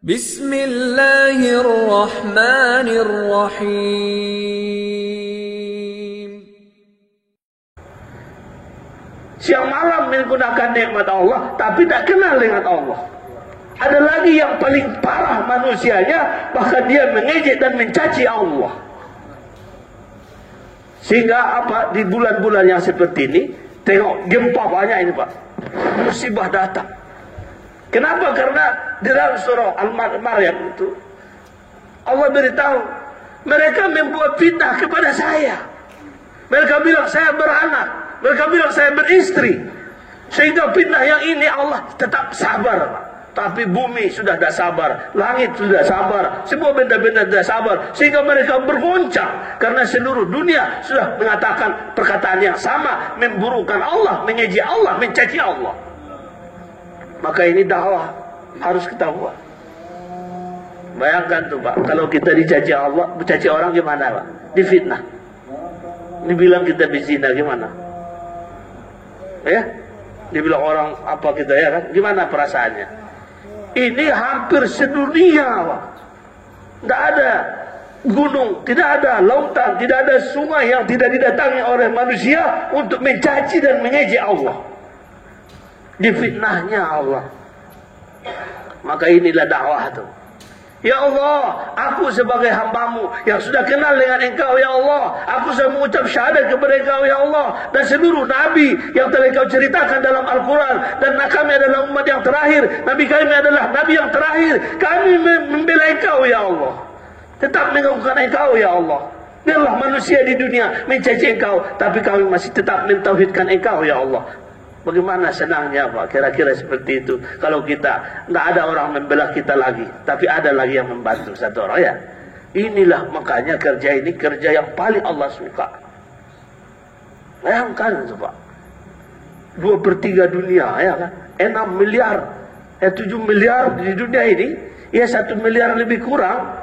Bismillahirrahmanirrahim. Siang malam menggunakan nikmat Allah, tapi tak kenal dengan Allah. Ada lagi yang paling parah manusianya, bahkan dia mengejek dan mencaci Allah. Sehingga apa, di bulan-bulan yang seperti ini, tengok gempa banyak ini Pak, musibah datang. Kenapa? Karena di dalam surah Al-Maryam itu Allah beritahu, mereka membuat fitnah kepada saya. Mereka bilang saya beranak, mereka bilang saya beristri. Sehingga fitnah yang ini Allah tetap sabar Pak. Tapi bumi sudah tidak sabar, langit sudah sabar, semua benda-benda tidak sabar. Sehingga mereka bergoncang, karena seluruh dunia sudah mengatakan perkataan yang sama, memburukan Allah, mengeji Allah, mencaci Allah. Maka ini dakwah harus kita buat. Bayangkan tuh Pak, kalau kita dicaci Allah, mencaci orang gimana Pak? Difitnah, dibilang kita berzina gimana? Ya, dibilang orang apa kita ya kan? Gimana perasaannya? Ini hampir sedunia Pak. Tidak ada gunung, tidak ada lautan, tidak ada sungai yang tidak didatangi oleh manusia untuk mencaci dan mengejek Allah. Difitnahnya Allah. Maka inilah dakwah itu. Ya Allah, aku sebagai hambamu yang sudah kenal dengan Engkau ya Allah, aku sudah mengucap syahadat kepada Engkau ya Allah, dan seluruh Nabi yang telah Engkau ceritakan dalam Al-Quran, dan kami adalah umat yang terakhir, Nabi kami adalah Nabi yang terakhir. Kami membela Engkau ya Allah, tetap mengagungkan Engkau ya Allah. Biarlah manusia di dunia mencaci Engkau, tapi kami masih tetap mentauhidkan Engkau ya Allah. Bagaimana senangnya Pak, kira-kira seperti itu. Kalau kita tidak ada orang membela kita lagi, tapi ada lagi yang membantu satu orang ya. Inilah makanya kerja ini kerja yang paling Allah suka. Bayangkan itu Pak, 2/3 dunia ya kan, 6 miliar, 7 miliar di dunia ini, ya 1 miliar lebih kurang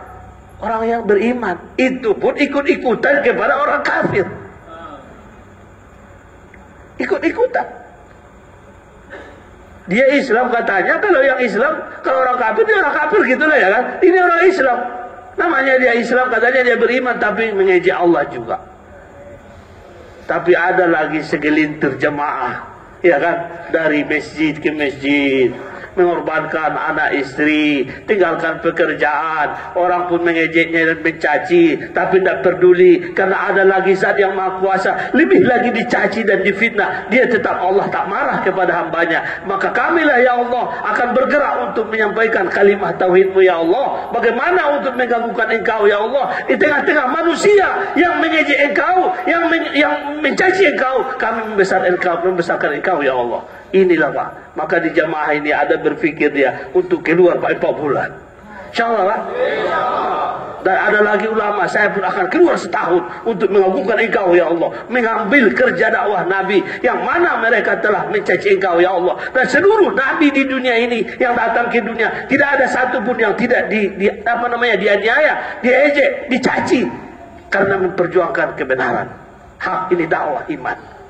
orang yang beriman. Itu pun ikut-ikutan kepada orang kafir. Ikut-ikutan. Dia Islam katanya, kalau yang Islam, kalau orang kafir dia orang kafir gitulah ya kan. Ini orang Islam, namanya dia Islam, katanya dia beriman tapi mengejek Allah juga. Tapi ada lagi segelintir jemaah ya kan, dari masjid ke masjid, mengorbankan anak istri, tinggalkan pekerjaan, orang pun mengejeknya dan mencaci, tapi tidak peduli, karena ada lagi Zat yang Maha Kuasa, lebih lagi dicaci dan difitnah, dia tetap Allah tak marah kepada hambanya. Maka kamilah ya Allah akan bergerak untuk menyampaikan kalimat tauhid-Mu ya Allah. Bagaimana untuk menggabungkan Engkau ya Allah di tengah-tengah manusia yang mengejek Engkau, yang mencaci Engkau, kami membesarkan Engkau ya Allah. Inilah Pak, maka di jamaah ini ada berpikir dia untuk keluar Pak 4 bulan. InsyaAllah Pak. Dan ada lagi ulama, saya pun akan keluar setahun untuk mengagungkan Engkau ya Allah, mengambil kerja dakwah Nabi yang mana mereka telah mencaci Engkau ya Allah. Dan seluruh Nabi di dunia ini yang datang ke dunia, tidak ada satu pun yang tidak dianiaya, diejek, dicaci, karena memperjuangkan kebenaran. Hak ini dakwah iman.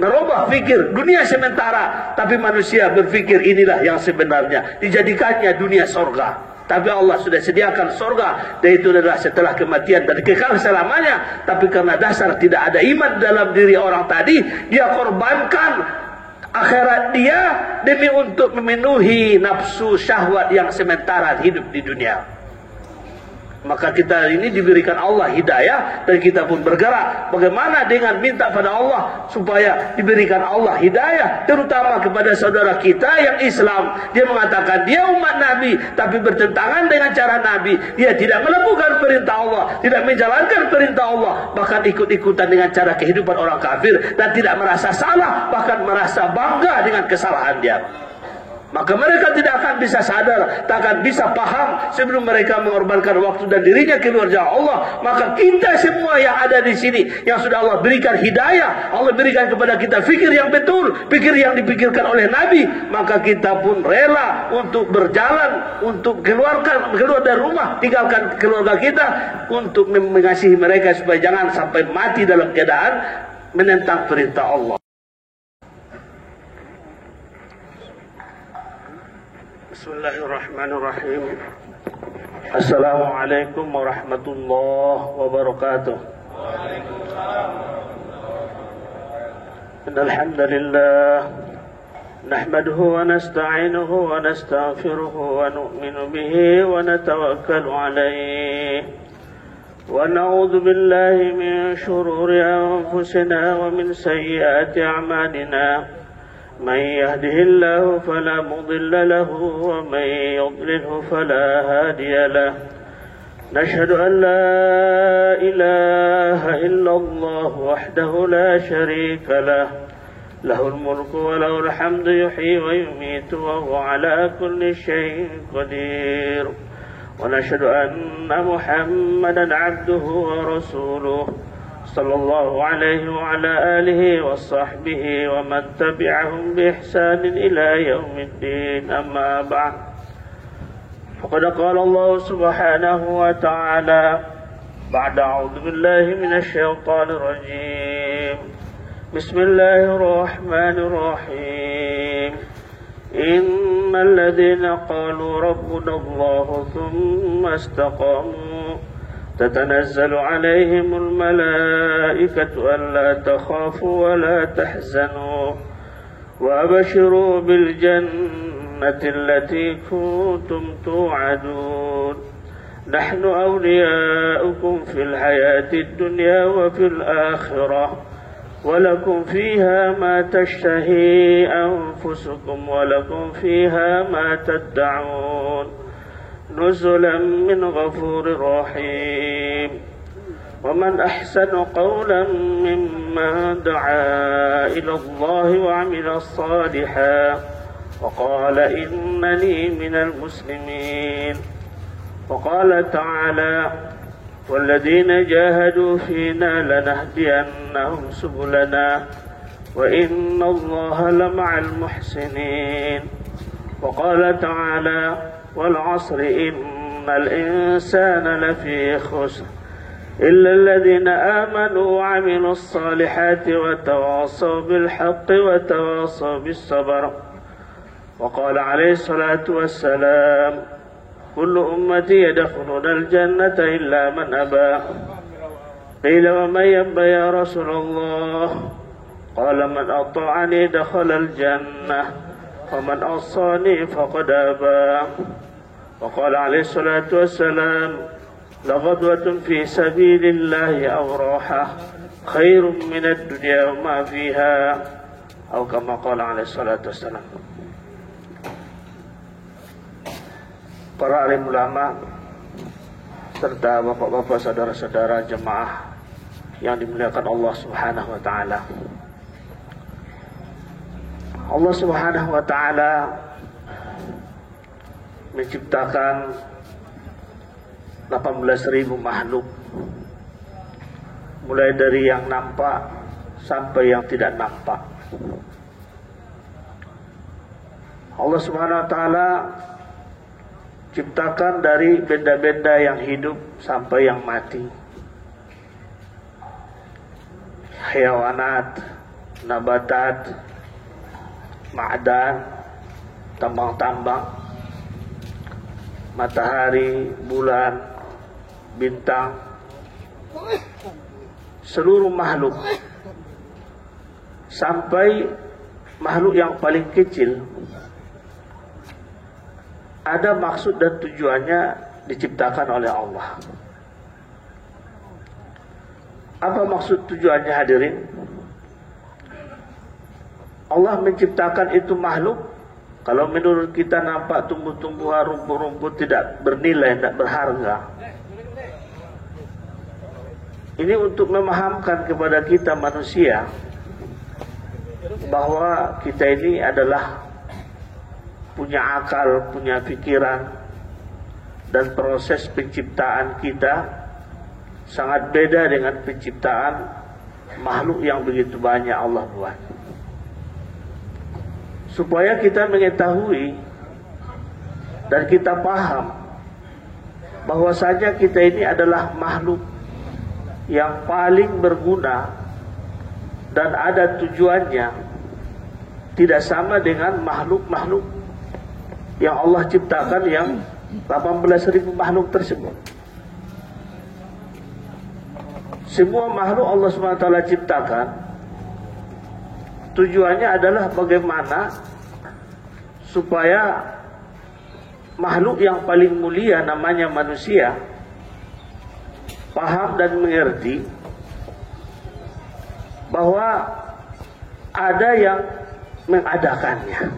Merubah fikir dunia sementara, tapi manusia berfikir inilah yang sebenarnya, dijadikannya dunia sorga. Tapi Allah sudah sediakan sorga, dan itu adalah setelah kematian dan kekal selamanya. Tapi karena dasar tidak ada iman dalam diri orang tadi, dia korbankan akhirat dia demi untuk memenuhi nafsu syahwat yang sementara hidup di dunia. Maka kita ini diberikan Allah hidayah, dan kita pun bergerak. Bagaimana dengan minta pada Allah supaya diberikan Allah hidayah, terutama kepada saudara kita yang Islam. Dia mengatakan dia umat Nabi, tapi bertentangan dengan cara Nabi. Dia tidak melakukan perintah Allah, tidak menjalankan perintah Allah, bahkan ikut-ikutan dengan cara kehidupan orang kafir, dan tidak merasa salah, bahkan merasa bangga dengan kesalahan dia. Maka mereka tidak akan bisa sadar, tak akan bisa paham sebelum mereka mengorbankan waktu dan dirinya keluar jalan Allah. Maka kita semua yang ada di sini, yang sudah Allah berikan hidayah, Allah berikan kepada kita fikir yang betul, fikir yang dipikirkan oleh Nabi, maka kita pun rela untuk berjalan, untuk keluar dari rumah, tinggalkan keluarga kita, untuk mengasihi mereka supaya jangan sampai mati dalam keadaan menentang perintah Allah. Bismillahirrahmanirrahim. Assalamualaikum warahmatullahi wabarakatuh. Innal hamdalillah nahmaduhu wa nasta'inuhu wa nastaghfiruhu wa nu'minu bihi wa natawakkalu alayhi wa na'udzu billahi min shururi anfusina wa min sayyiati a'malina. من يهده الله فلا مضل له ومن يضلله فلا هادي له نشهد أن لا إله إلا الله وحده لا شريك له له الملك وله الحمد يحيي ويميت وهو على كل شيء قدير ونشهد أن محمدا عبده ورسوله صلى الله عليه وعلى آله وصحبه ومن تبعهم بإحسان إلى يوم الدين أما بعد فقد قال الله سبحانه وتعالى بعد أعوذ بالله من الشيطان الرجيم بسم الله الرحمن الرحيم إن الذين قالوا ربنا الله ثم استقاموا تتنزل عليهم الملائكة ألا تخافوا ولا تحزنوا وأبشروا بالجنة التي كنتم توعدون نحن أولياؤكم في الحياة الدنيا وفي الآخرة ولكم فيها ما تشتهي أنفسكم ولكم فيها ما تدعون نزلا من غفور رحيم ومن أحسن قولا ممن دعا إلى الله وعمل صالحا وقال إنني من المسلمين وقال تعالى والذين جاهدوا فينا لنهدينهم سبلنا وإن الله لمع المحسنين وقال تعالى والعصر إن الإنسان لفي خسر إلا الذين آمنوا وعملوا الصالحات وتواصوا بالحق وتواصوا بالصبر وقال عليه الصلاة والسلام كل أمتي يدخلون الجنة إلا من أبى قيل ومن يأبى يا رسول الله قال من أطاعني دخل الجنة ومن عصاني فقد أبى وقال عليه الصلاة والسلام لغدوة في سبيل الله أو راحة خير من الدنيا وما فيها أو كما قال عليه الصلاة والسلام. Para alim ulama serta bapak-bapak saudara-saudara jemaah yang dimuliakan Allah Subhanahu wa taala. Allah Subhanahu wa taala menciptakan 18.000 makhluk, mulai dari yang nampak sampai yang tidak nampak. Allah Subhanahu wa taala ciptakan dari benda-benda yang hidup sampai yang mati. Hayawanat, nabatat, ma'dan, tambang-tambang, matahari, bulan, bintang, seluruh makhluk sampai makhluk yang paling kecil ada maksud dan tujuannya diciptakan oleh Allah. Apa maksud tujuannya hadirin? Allah menciptakan itu makhluk. Kalau menurut kita nampak tumbuh-tumbuhan, rumput-rumput tidak bernilai, tidak berharga. Ini untuk memahamkan kepada kita manusia bahwa kita ini adalah punya akal, punya pikiran, dan proses penciptaan kita sangat beda dengan penciptaan makhluk yang begitu banyak Allah buat. Supaya kita mengetahui dan kita paham bahwasanya kita ini adalah makhluk yang paling berguna dan ada tujuannya, tidak sama dengan makhluk-makhluk yang Allah ciptakan yang 18.000 makhluk tersebut. Semua makhluk Allah SWT ciptakan tujuannya adalah bagaimana supaya makhluk yang paling mulia namanya manusia paham dan mengerti bahwa ada yang mengadakannya,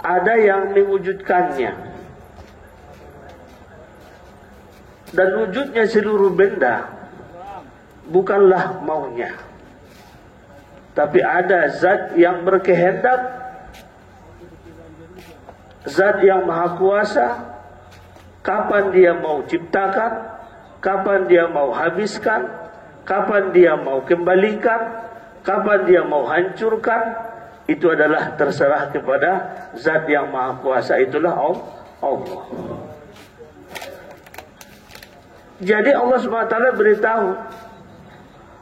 ada yang mewujudkannya, dan wujudnya seluruh benda bukanlah maunya, tapi ada zat yang berkehendak, zat yang maha kuasa. Kapan dia mau ciptakan, kapan dia mau habiskan, kapan dia mau kembalikan, kapan dia mau hancurkan, itu adalah terserah kepada zat yang maha kuasa, itulah Allah. Jadi Allah SWT beritahu,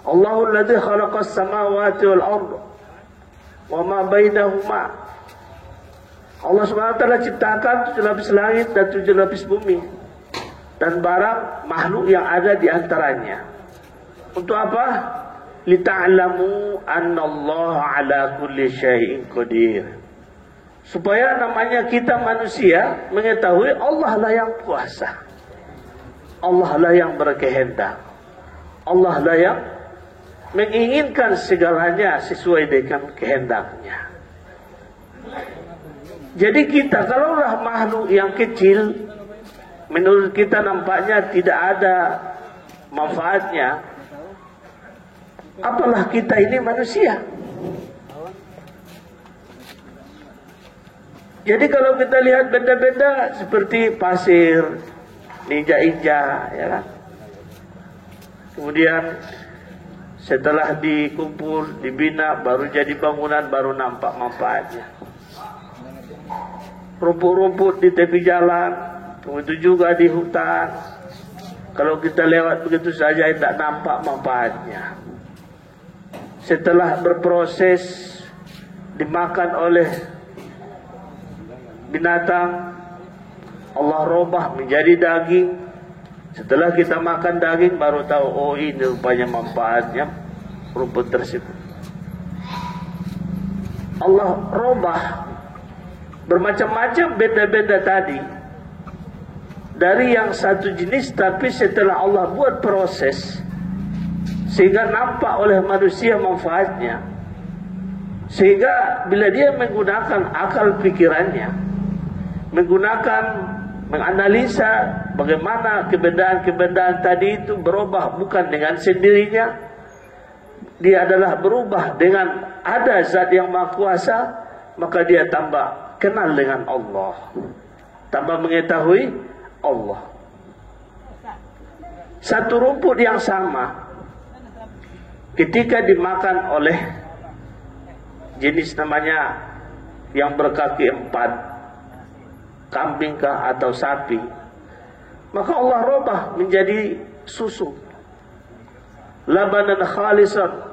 Allahul ladzi khalaqas samawati wal ardh wa ma bainahuma. Allah SWT ciptakan 7 lapis langit dan 7 lapis bumi dan barang makhluk yang ada di antaranya. Untuk apa? Lita'lamu annallaha ala kulli syai'in qadir. Supaya namanya kita manusia mengetahui Allah lah yang kuasa, Allah lah yang berkehendak, Allah lah yang menginginkan segalanya sesuai dengan kehendaknya. Jadi kita kalaulah makhluk yang kecil, menurut kita nampaknya tidak ada manfaatnya, apalah kita ini manusia. Jadi kalau kita lihat benda-benda seperti pasir, ninja-inja, ya kan? Kemudian setelah dikumpul, dibina, baru jadi bangunan, baru nampak manfaatnya. Rumput-rumput di tepi jalan, begitu juga di hutan. Kalau kita lewat begitu saja tidak nampak manfaatnya. Setelah berproses dimakan oleh binatang, Allah robah menjadi daging. Setelah kita makan daging baru tahu, oh ini rupanya manfaatnya rumput tersebut. Allah robah bermacam-macam benda-benda tadi dari yang satu jenis, tapi setelah Allah buat proses sehingga nampak oleh manusia manfaatnya, sehingga bila dia menggunakan akal pikirannya, menganalisa bagaimana kebendaan-kebendaan tadi itu berubah bukan dengan sendirinya, dia adalah berubah dengan ada zat yang maha kuasa, maka dia tambah kenal dengan Allah, tambah mengetahui Allah. Satu rumput yang sama ketika dimakan oleh jenis namanya yang berkaki 4, kambing kah atau sapi, maka Allah robah menjadi susu, labanan khalisan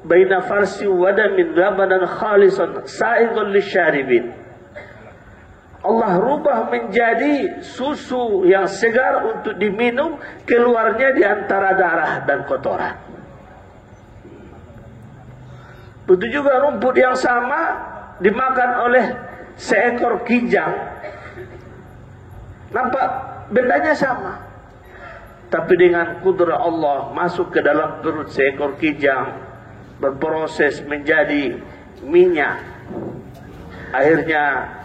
baina farsi wadamin, labanan khalisan sa'iqun lisyaribin. Allah rubah menjadi susu yang segar untuk diminum, keluarnya di antara darah dan kotoran. Begitu juga rumput yang sama dimakan oleh seekor kijang, nampak bendanya sama, tapi dengan kudrat Allah masuk ke dalam perut seekor kijang, berproses menjadi minyak, akhirnya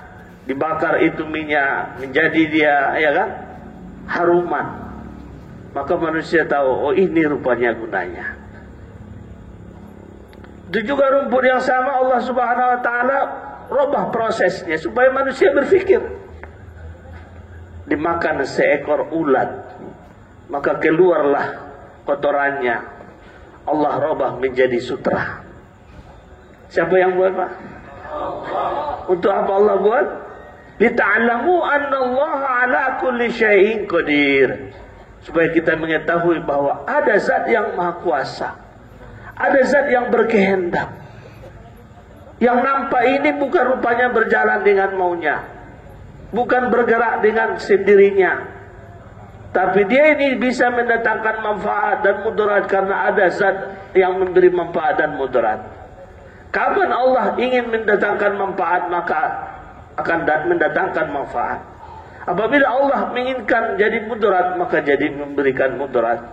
dibakar itu minyak menjadi dia, ya kan, haruman. Maka manusia tahu, oh ini rupanya gunanya. Itu juga rumput yang sama Allah Subhanahu wa taala robah prosesnya supaya manusia berpikir. Dimakan seekor ulat, maka keluarlah kotorannya. Allah robah menjadi sutra. Siapa yang buat, Pak? Untuk apa Allah buat? Lita'lamu annallaha ala kulli syai'in qadir. Supaya kita mengetahui bahwa ada zat yang maha kuasa, ada zat yang berkehendak, Yang nampak ini bukan rupanya berjalan dengan maunya, bukan bergerak dengan sendirinya, tapi dia ini bisa mendatangkan manfaat dan mudarat karena ada zat yang memberi manfaat dan mudarat. Kapan Allah ingin mendatangkan manfaat, maka akan mendatangkan manfaat. Apabila Allah menginginkan jadi mudarat, maka jadi memberikan mudarat.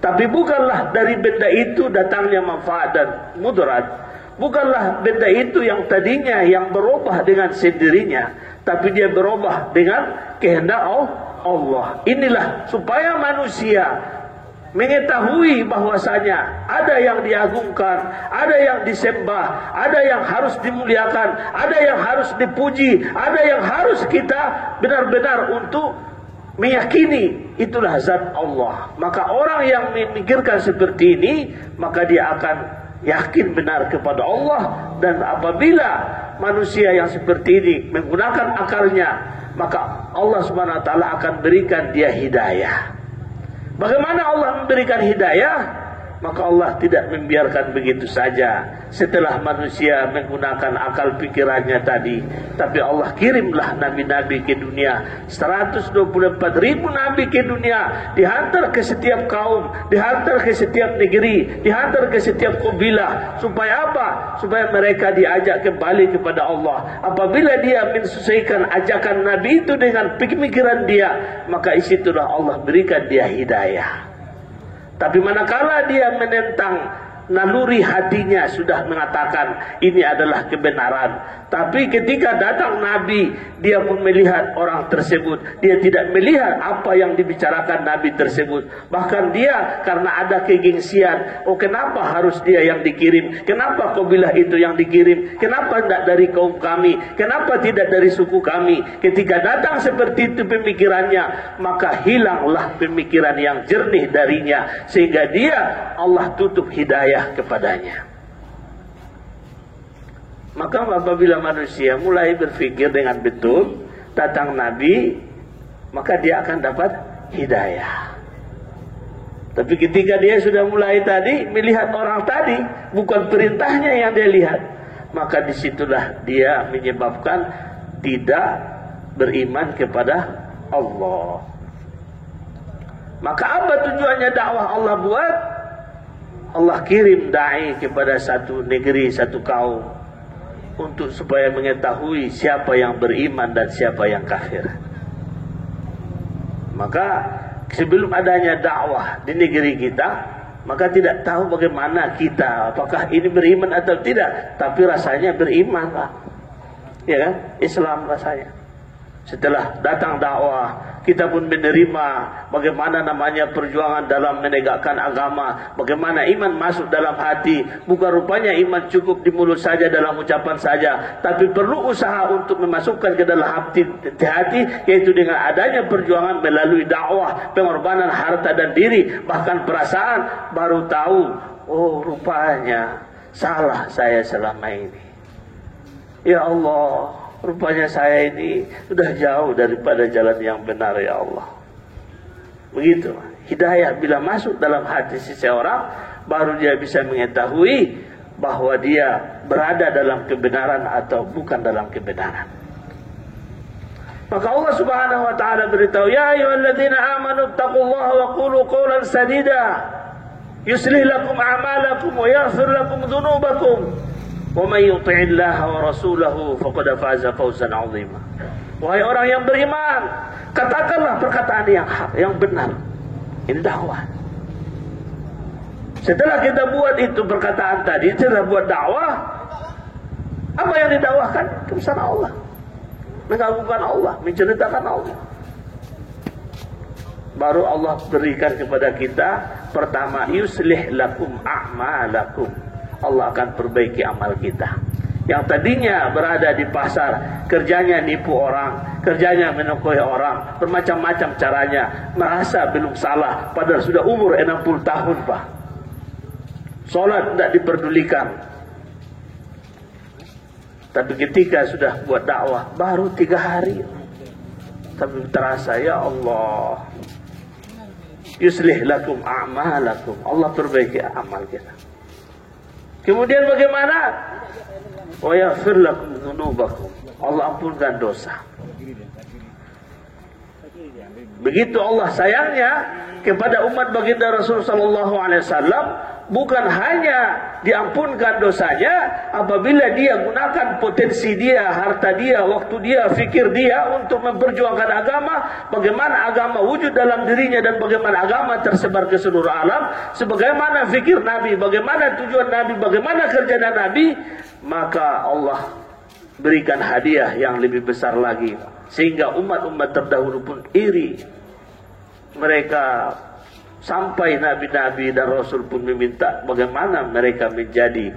Tapi bukanlah dari benda itu datangnya manfaat dan mudarat. Bukanlah benda itu yang tadinya yang berubah dengan sendirinya, tapi dia berubah dengan kehendak Allah. Inilah supaya manusia mengetahui bahwasanya ada yang diagungkan, ada yang disembah, ada yang harus dimuliakan, ada yang harus dipuji, ada yang harus kita benar-benar untuk meyakini itulah zat Allah. Maka orang yang memikirkan seperti ini, maka dia akan yakin benar kepada Allah. Dan apabila manusia yang seperti ini menggunakan akalnya, maka Allah Subhanahu wa taala akan berikan dia hidayah. Bagaimana Allah memberikan hidayah? Maka Allah tidak membiarkan begitu saja setelah manusia menggunakan akal pikirannya tadi. Tapi Allah kirimlah nabi-nabi ke dunia. 124.000 nabi ke dunia, dihantar ke setiap kaum, dihantar ke setiap negeri, dihantar ke setiap kabilah. Supaya apa? Supaya mereka diajak kembali kepada Allah. Apabila dia menyesuaikan ajakan nabi itu dengan pemikiran dia, maka isitulah Allah berikan dia hidayah. Tapi manakala dia menentang, naluri hatinya sudah mengatakan ini adalah kebenaran, tapi ketika datang Nabi, dia pun melihat orang tersebut, dia tidak melihat apa yang dibicarakan Nabi tersebut. Bahkan dia karena ada kegengsian, oh kenapa harus dia yang dikirim, kenapa kabilah itu yang dikirim, kenapa tidak dari kaum kami, kenapa tidak dari suku kami. Ketika datang seperti itu pemikirannya, maka hilanglah pemikiran yang jernih darinya, sehingga dia Allah tutup hidayah kepadanya. Maka apabila manusia mulai berpikir dengan betul tentang Nabi, maka dia akan dapat hidayah. Tapi ketika dia sudah mulai tadi melihat orang tadi, bukan perintahnya yang dia lihat, maka disitulah dia menyebabkan tidak beriman kepada Allah. Maka apa tujuannya dakwah Allah buat? Allah kirim da'i kepada satu negeri, satu kaum, untuk supaya mengetahui siapa yang beriman dan siapa yang kafir. Maka sebelum adanya dakwah di negeri kita, maka tidak tahu bagaimana kita, apakah ini beriman atau tidak, tapi rasanya beriman lah, ya kan? Islam rasanya. Setelah datang dakwah, kita pun menerima bagaimana namanya perjuangan dalam menegakkan agama, bagaimana iman masuk dalam hati. Bukan rupanya iman cukup di mulut saja, dalam ucapan saja, tapi perlu usaha untuk memasukkan ke dalam hati, yaitu dengan adanya perjuangan melalui dakwah, pengorbanan harta dan diri, bahkan perasaan. Baru tahu, oh rupanya salah saya selama ini. Ya Allah, rupanya saya ini sudah jauh daripada jalan yang benar, ya Allah. Begitu. Hidayah bila masuk dalam hati seseorang, baru dia bisa mengetahui bahwa dia berada dalam kebenaran atau bukan dalam kebenaran. Maka Allah Subhanahu wa taala beritahu, ya ayyuhalladzina amanu taqullaha wa qulu qawlan sadida yuslih lakum a'malakum wa yaghfir lakum dzunubakum. Wa may yuti'illaha wa rasulahu faqad faza fawzan 'azima. Wahai orang yang beriman, katakanlah perkataan yang hak, yang benar. Ini dakwah. Setelah kita buat itu perkataan tadi, setelah buat dakwah, apa yang didakwahkan? Kebesaran Allah, mengagungkan Allah, menceritakan Allah. Baru Allah berikan kepada kita pertama, yuslih lakum a'malakum. Allah akan perbaiki amal kita. Yang tadinya berada di pasar, kerjanya nipu orang, kerjanya menokoi orang, bermacam-macam caranya, merasa belum salah, padahal sudah umur 60 tahun Pak. Sholat tidak diperdulikan. Tapi ketika sudah buat dakwah, baru 3 hari, tapi terasa, ya Allah, yuslih lakum a'malakum. Allah perbaiki amal kita. Kemudian bagaimana? wa yaghfir lakum dzunubakum. Allah ampunkan dosa. Begitu Allah sayangnya kepada umat baginda Rasul sallallahu alaihi wasallam, bukan hanya diampunkan dosanya apabila dia gunakan potensi dia, harta dia, waktu dia, fikir dia untuk memperjuangkan agama, bagaimana agama wujud dalam dirinya dan bagaimana agama tersebar ke seluruh alam, sebagaimana fikir Nabi, bagaimana tujuan Nabi, bagaimana kerja Nabi, maka Allah berikan hadiah yang lebih besar lagi, sehingga umat-umat terdahulu pun iri. Mereka sampai nabi-nabi dan rasul pun meminta bagaimana mereka menjadi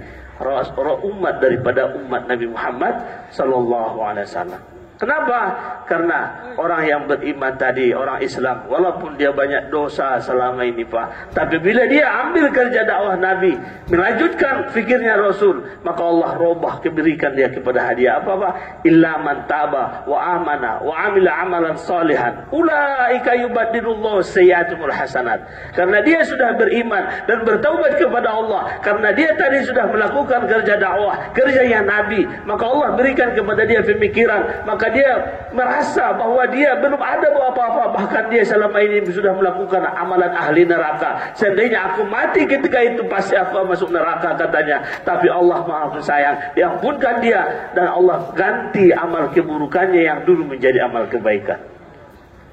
umat daripada umat Nabi Muhammad sallallahu alaihi wasallam. Kenapa? Karena orang yang beriman tadi, orang Islam, walaupun dia banyak dosa selama ini Pak, tapi bila dia ambil kerja dakwah Nabi, melanjutkan fikirnya Rasul, maka Allah robah berikan dia kepada hadiah apa Pak? Illa man taba wa amana wa amila amalan salihan ulaika yubaddilullahu sayyi'atumul hasanat. Karena dia sudah beriman dan bertaubat kepada Allah, karena dia tadi sudah melakukan kerja dakwah, kerja yang Nabi, maka Allah berikan kepada dia pemikiran, maka dia merasa bahwa dia belum ada apa-apa, bahkan dia selama ini sudah melakukan amalan ahli neraka. Seandainya aku mati ketika itu pasti aku masuk neraka katanya. Tapi Allah Maha Penyayang, diampunkan dia dan Allah ganti amal keburukannya yang dulu menjadi amal kebaikan.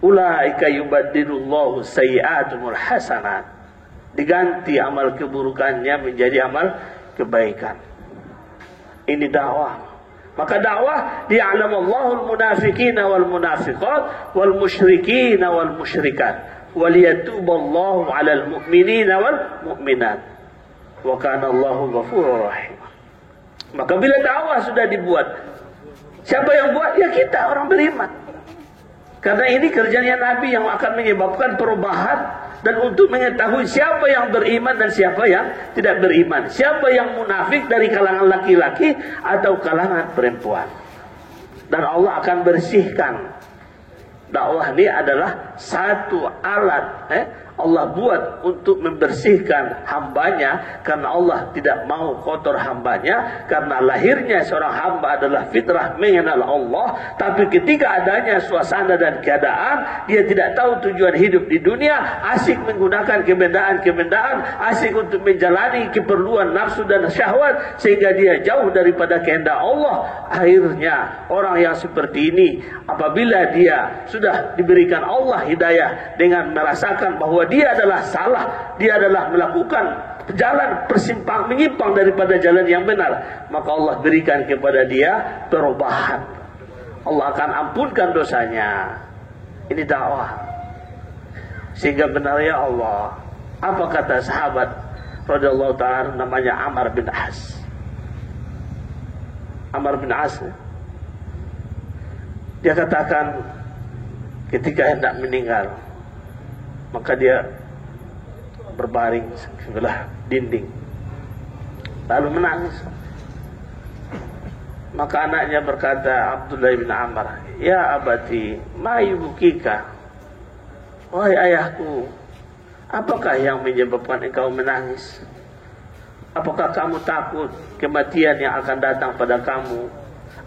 Ulaika yubaddilullahu sayyi'atumul hasanat. Diganti amal keburukannya menjadi amal kebaikan. Ini dakwah. Maka dakwah ya'lamullahu al-munafiqina wal munafiqat wal musyrikina wal musyrikat wal yatuballahu 'alal mu'minina wal mu'minat wa kana Allahu ghafurur rahim. Maka bila dakwah sudah dibuat, siapa yang buat? Ya kita orang beriman. Karena ini kerjanya Nabi yang akan menyebabkan perubahan. Dan untuk mengetahui siapa yang beriman dan siapa yang tidak beriman, siapa yang munafik dari kalangan laki-laki atau kalangan perempuan. Dan Allah akan bersihkan. Dakwah ini adalah satu alat Allah buat untuk membersihkan hambanya, karena Allah tidak mau kotor hambanya, karena lahirnya seorang hamba adalah fitrah mengenal Allah. Tapi ketika adanya suasana dan keadaan, dia tidak tahu tujuan hidup di dunia, asik menggunakan kebendaan-kebendaan, asik untuk menjalani keperluan nafsu dan syahwat, sehingga dia jauh daripada kehendak Allah. Akhirnya orang yang seperti ini, apabila dia sudah diberikan Allah hidayah dengan merasakan bahwa dia adalah salah, dia adalah melakukan jalan menyimpang daripada jalan yang benar, maka Allah berikan kepada dia perubahan. Allah akan ampunkan dosanya. Ini dakwah. Sehingga benar ya Allah. Apa kata sahabat radhiyallahu ta'ala namanya Amr bin As. Amr bin As, dia katakan ketika hendak meninggal, maka dia berbaring sebelah dinding lalu menangis. Maka anaknya berkata, Abdullah bin Amr, ya abati, ma yubukika, wahai ayahku, apakah yang menyebabkan engkau menangis? Apakah kamu takut kematian yang akan datang pada kamu,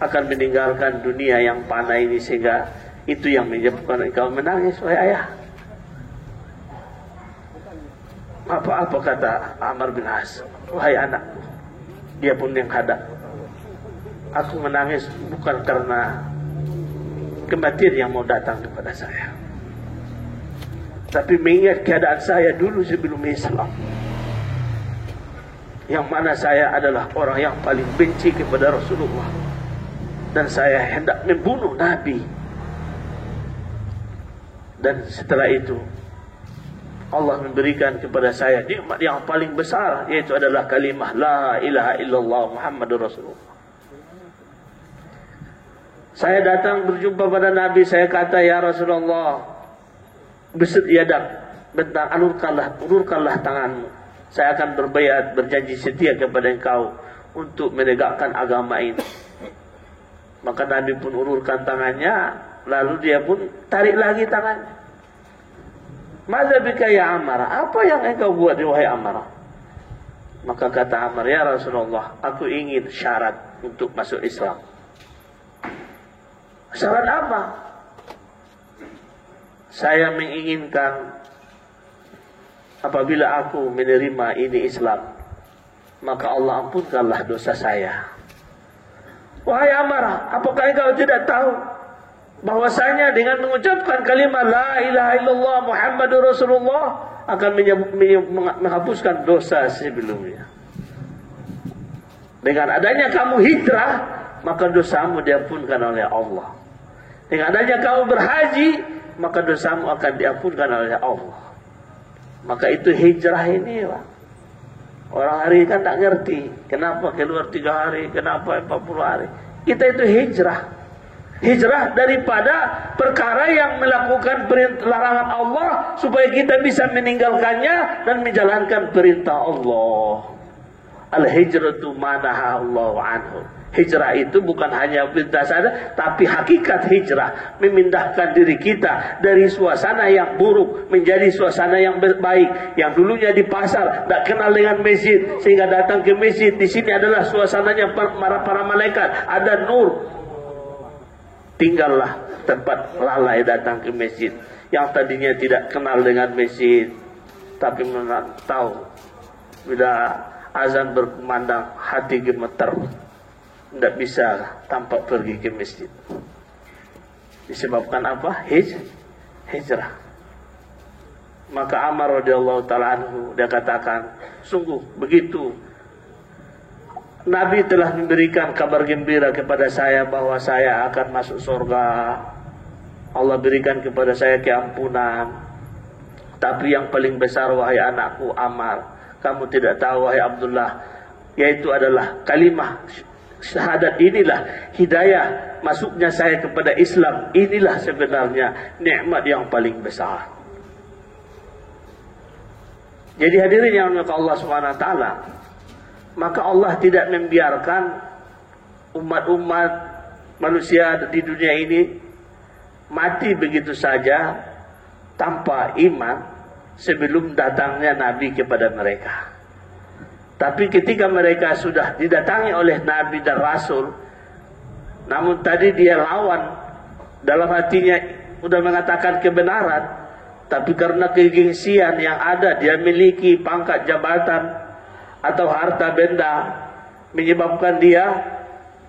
akan meninggalkan dunia yang fana ini, sehingga itu yang menyebabkan engkau menangis, wahai ayah? Apa kata Amr bin As, wahai anakku, dia pun yang hadap, aku menangis bukan karena kematian yang mau datang kepada saya, tapi mengingat keadaan saya dulu sebelum Islam, yang mana saya adalah orang yang paling benci kepada Rasulullah, dan saya hendak membunuh Nabi. Dan setelah itu Allah memberikan kepada saya nikmat yang paling besar, yaitu adalah kalimah la ilaha illallah Muhammadur Rasulullah. Saya datang berjumpa pada Nabi, saya kata, ya Rasulullah, besut yadak, bentar, ulurkanlah tanganmu, saya akan berbaiat, berjanji setia kepada engkau untuk menegakkan agama ini. Maka Nabi pun ulurkan tangannya, lalu dia pun tarik lagi tangannya. Madza bika ya Ammar, apa yang engkau buat wahai Ammar? Maka kata Ammar, ya Rasulullah, aku ingin syarat untuk masuk Islam. Syarat apa? Saya menginginkan apabila aku menerima ini Islam, maka Allah ampunkanlah dosa saya. Wahai Amarah, apakah engkau tidak tahu bahwasanya dengan mengucapkan kalimat la ilaha illallah Muhammadur Rasulullah akan menghapuskan dosa sebelumnya. Dengan adanya kamu hijrah, maka dosamu diampunkan oleh Allah. Dengan adanya kamu berhaji, maka dosamu akan diampunkan oleh Allah. Maka itu hijrah ini, Pak. Orang hari kan tak ngerti kenapa keluar 3 hari, kenapa 40 hari. Kita itu hijrah. Hijrah daripada perkara yang melakukan larangan Allah supaya kita bisa meninggalkannya dan menjalankan perintah Allah. Al-hijratu manaha Allah anhu. Hijrah itu bukan hanya perintah saja, tapi hakikat hijrah memindahkan diri kita dari suasana yang buruk menjadi suasana yang baik. Yang dulunya di pasar tak kenal dengan masjid, sehingga datang ke masjid. Di sini adalah suasananya para malaikat, ada nur. Tinggallah tempat lalai datang ke masjid. Yang tadinya tidak kenal dengan masjid, tapi tahu bila azan berkumandang hati gemeter. Tidak bisa tampak pergi ke masjid. Disebabkan apa? Hijrah. Maka Amar radhiyallahu ta'ala anhu, dia katakan, sungguh begitu Nabi telah memberikan kabar gembira kepada saya bahwa saya akan masuk surga. Allah berikan kepada saya keampunan. Tapi yang paling besar, wahai anakku Amar, kamu tidak tahu wahai Abdullah, yaitu adalah kalimah syahadat inilah hidayah masuknya saya kepada Islam. Inilah sebenarnya nikmat yang paling besar. Jadi hadirin yang dimuliakan Allah Subhanahu wa taala, maka Allah tidak membiarkan umat-umat manusia di dunia ini mati begitu saja tanpa iman sebelum datangnya Nabi kepada mereka. Tapi ketika mereka sudah didatangi oleh Nabi dan Rasul, namun tadi dia lawan, dalam hatinya sudah mengatakan kebenaran, tapi karena kegengsian yang ada, dia memiliki pangkat jabatan atau harta benda, menyebabkan dia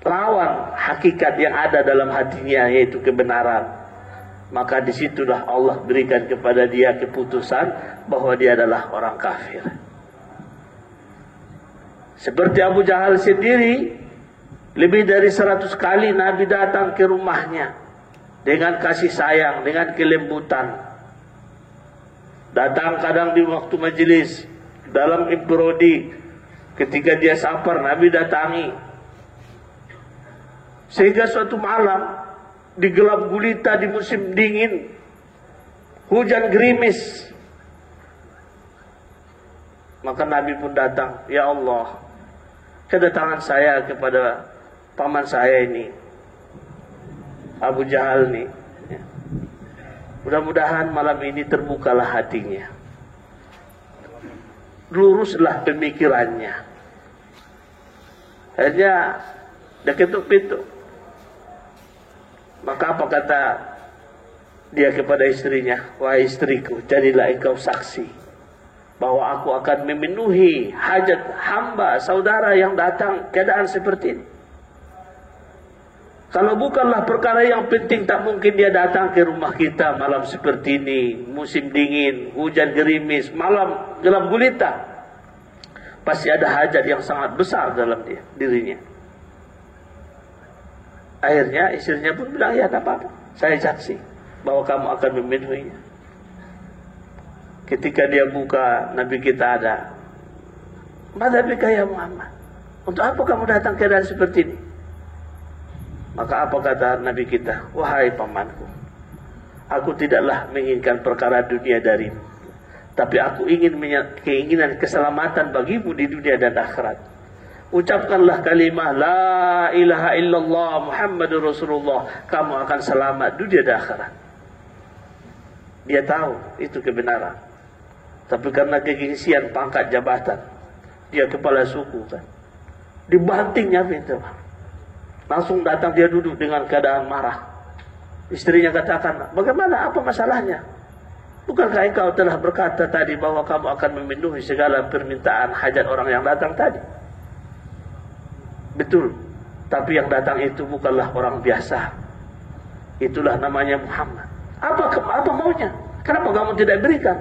lawan hakikat yang ada dalam hatinya, yaitu kebenaran. Maka disitulah Allah berikan kepada dia keputusan bahwa dia adalah orang kafir. Seperti Abu Jahal sendiri, lebih dari 100 kali Nabi datang ke rumahnya dengan kasih sayang, dengan kelembutan. Datang kadang di waktu majelis, dalam improdi, ketika dia safar, Nabi datangi. Sehingga suatu malam, di gelap gulita di musim dingin, hujan gerimis, maka Nabi pun datang, ya Allah, kedatangan saya kepada paman saya ini, Abu Jahal ini, mudah-mudahan malam ini terbukalah hatinya, luruslah pemikirannya. Akhirnya dia ketuk pintu. Maka apa kata dia kepada istrinya? Wahai istriku, jadilah engkau saksi bahwa aku akan memenuhi hajat hamba saudara yang datang keadaan seperti ini. Kalau bukanlah perkara yang penting, tak mungkin dia datang ke rumah kita malam seperti ini, musim dingin, hujan gerimis, malam gelap gulita. Pasti ada hajat yang sangat besar dalam dirinya. Akhirnya istrinya pun bilang, ya tak apa-apa, saya saksi bahwa kamu akan memenuhinya. Ketika dia buka, Nabi kita ada. Madzhabika ya Muhammad, untuk apa kamu datang ke keadaan seperti ini? Maka apa kata Nabi kita? Wahai pamanku, aku tidaklah menginginkan perkara dunia darimu, tapi aku ingin keinginan keselamatan bagimu di dunia dan akhirat. Ucapkanlah kalimah la ilaha illallah Muhammadur Rasulullah, kamu akan selamat dunia dan akhirat. Dia tahu itu kebenaran. Tapi karena kegengsian pangkat jabatan, dia kepala suku kan, dibantingnya pintu. Langsung datang dia duduk dengan keadaan marah. Istrinya katakan, bagaimana, apa masalahnya? Bukankah engkau telah berkata tadi bahwa kamu akan memenuhi segala permintaan hajat orang yang datang tadi? Betul, tapi yang datang itu bukanlah orang biasa. Itulah namanya Muhammad. Apa maunya? Kenapa kamu tidak berikan?